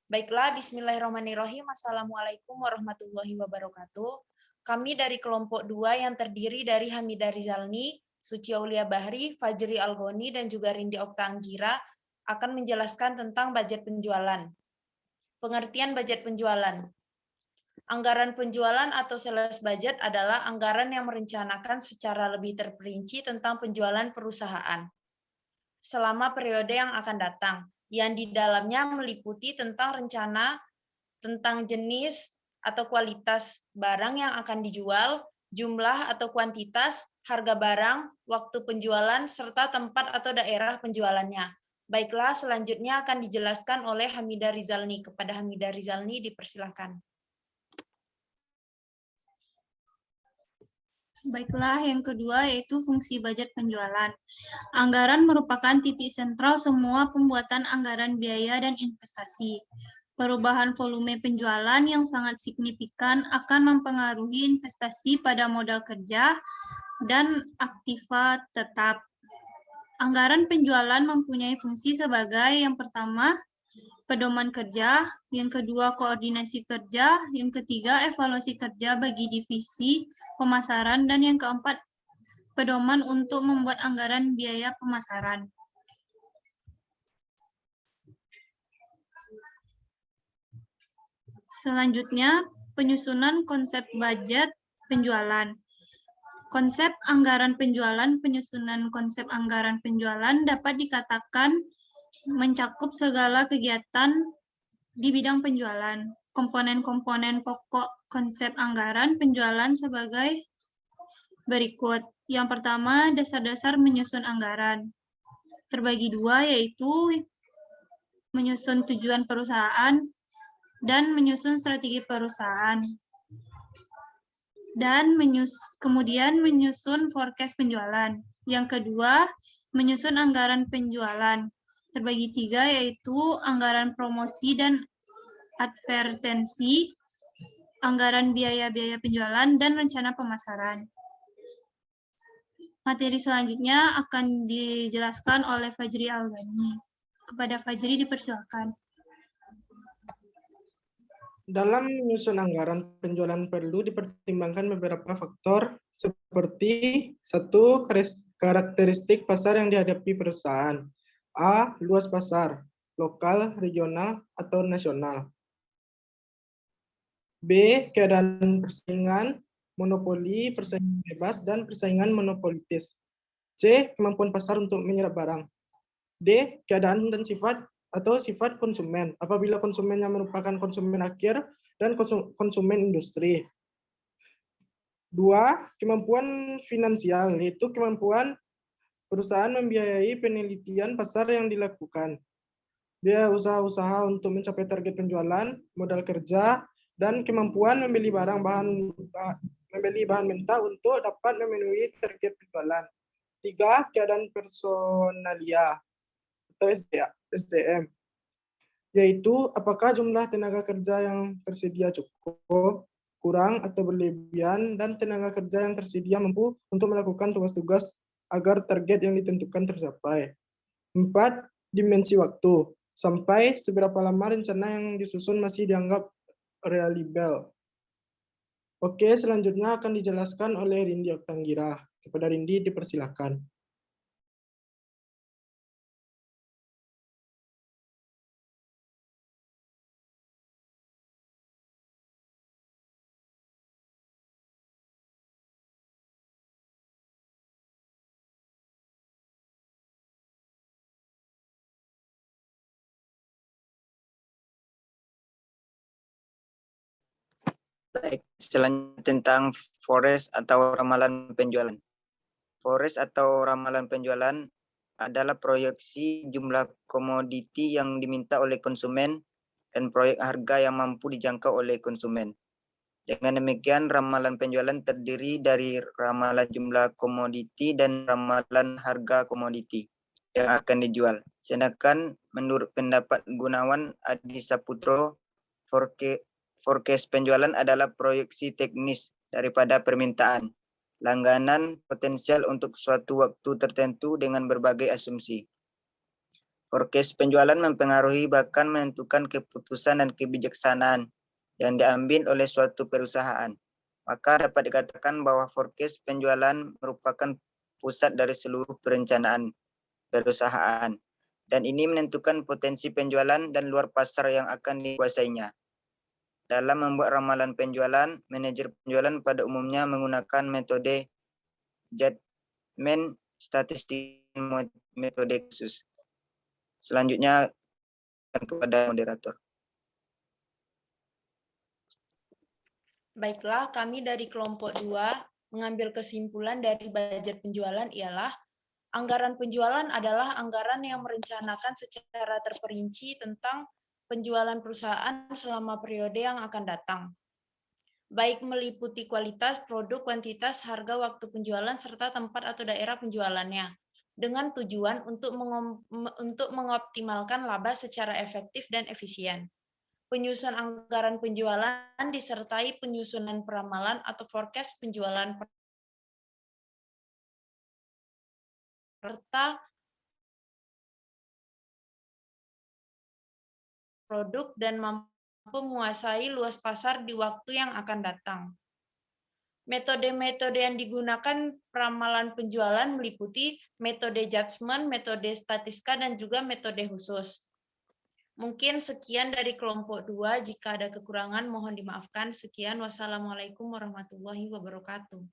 Baiklah, bismillahirrahmanirrahim. Assalamualaikum warahmatullahi wabarakatuh. Kami dari kelompok 2 yang terdiri dari Hamidah Rizalni, Suci Aulia Bahri, Fajri Algoni, dan juga Rindi Okta Anggira akan menjelaskan tentang budget penjualan. Pengertian budget penjualan. Anggaran penjualan atau sales budget adalah anggaran yang merencanakan secara lebih terperinci tentang penjualan perusahaan selama periode yang akan datang, yang di dalamnya meliputi tentang rencana tentang jenis atau kualitas barang yang akan dijual, jumlah atau kuantitas, harga barang, waktu penjualan, serta tempat atau daerah penjualannya. Baiklah, selanjutnya akan dijelaskan oleh Hamidah Rizalni. Kepada Hamidah Rizalni, dipersilakan. Baiklah, yang kedua yaitu fungsi budget penjualan. Anggaran merupakan titik sentral semua pembuatan anggaran biaya dan investasi. Perubahan volume penjualan yang sangat signifikan akan mempengaruhi investasi pada modal kerja dan aktiva tetap. Anggaran penjualan mempunyai fungsi sebagai yang pertama, pedoman kerja, yang kedua koordinasi kerja, yang ketiga evaluasi kerja bagi divisi pemasaran, dan yang keempat pedoman untuk membuat anggaran biaya pemasaran. Selanjutnya, penyusunan konsep budget penjualan. Konsep anggaran penjualan, penyusunan konsep anggaran penjualan dapat dikatakan mencakup segala kegiatan di bidang penjualan. Komponen-komponen pokok konsep anggaran penjualan sebagai berikut. Yang pertama, dasar-dasar menyusun anggaran. Terbagi dua, yaitu menyusun tujuan perusahaan dan menyusun strategi perusahaan. Dan kemudian menyusun forecast penjualan. Yang kedua, menyusun anggaran penjualan. Terbagi tiga, yaitu anggaran promosi dan advertensi, anggaran biaya-biaya penjualan, dan rencana pemasaran. Materi selanjutnya akan dijelaskan oleh Fajri Algani. Kepada Fajri dipersilakan. Dalam menyusun anggaran penjualan perlu dipertimbangkan beberapa faktor seperti satu, karakteristik pasar yang dihadapi perusahaan. A. Luas pasar, lokal, regional, atau nasional. B. Keadaan persaingan, monopoli, persaingan bebas, dan persaingan monopolitis. C. Kemampuan pasar untuk menyerap barang. D. Keadaan dan sifat atau sifat konsumen, apabila konsumennya merupakan konsumen akhir dan konsumen industri. 2. Kemampuan finansial, yaitu kemampuan perusahaan membiayai penelitian pasar yang dilakukan. Biaya usaha-usaha untuk mencapai target penjualan, modal kerja, dan kemampuan membeli bahan mentah untuk dapat memenuhi target penjualan. 3. Keadaan personalia atau SDM, yaitu apakah jumlah tenaga kerja yang tersedia cukup, kurang, atau berlebihan, dan tenaga kerja yang tersedia mampu untuk melakukan tugas-tugas agar target yang ditentukan tercapai. 4. Dimensi waktu, sampai seberapa lama rencana yang disusun masih dianggap reliable. Oke, selanjutnya akan dijelaskan oleh Rindi Okta Anggira. Kepada Rindi dipersilakan. Baik, selanjutnya tentang forecast atau ramalan penjualan. Forecast atau ramalan penjualan adalah proyeksi jumlah komoditi yang diminta oleh konsumen dan proyek harga yang mampu dijangkau oleh konsumen. Dengan demikian, ramalan penjualan terdiri dari ramalan jumlah komoditi dan ramalan harga komoditi yang akan dijual. Sedangkan menurut pendapat Gunawan Adi Saputro, forecast penjualan adalah proyeksi teknis daripada permintaan langganan potensial untuk suatu waktu tertentu dengan berbagai asumsi. Forecast penjualan mempengaruhi bahkan menentukan keputusan dan kebijaksanaan yang diambil oleh suatu perusahaan. Maka dapat dikatakan bahwa forecast penjualan merupakan pusat dari seluruh perencanaan perusahaan. Dan ini menentukan potensi penjualan dan luar pasar yang akan dikuasainya. Dalam membuat ramalan penjualan, manajer penjualan pada umumnya menggunakan metode judgment statistik, metode khusus. Selanjutnya kepada moderator. Baiklah, kami dari kelompok 2 mengambil kesimpulan dari budget penjualan ialah anggaran penjualan adalah anggaran yang merencanakan secara terperinci tentang penjualan perusahaan selama periode yang akan datang. Baik meliputi kualitas, produk, kuantitas, harga, waktu penjualan, serta tempat atau daerah penjualannya, dengan tujuan untuk mengoptimalkan laba secara efektif dan efisien. Penyusunan anggaran penjualan disertai penyusunan peramalan atau forecast penjualan serta produk dan mampu menguasai luas pasar di waktu yang akan datang. Metode-metode yang digunakan peramalan penjualan meliputi metode judgment, metode statistika, dan juga metode khusus. Mungkin sekian dari kelompok 2. Jika ada kekurangan, mohon dimaafkan. Sekian. Wassalamualaikum warahmatullahi wabarakatuh.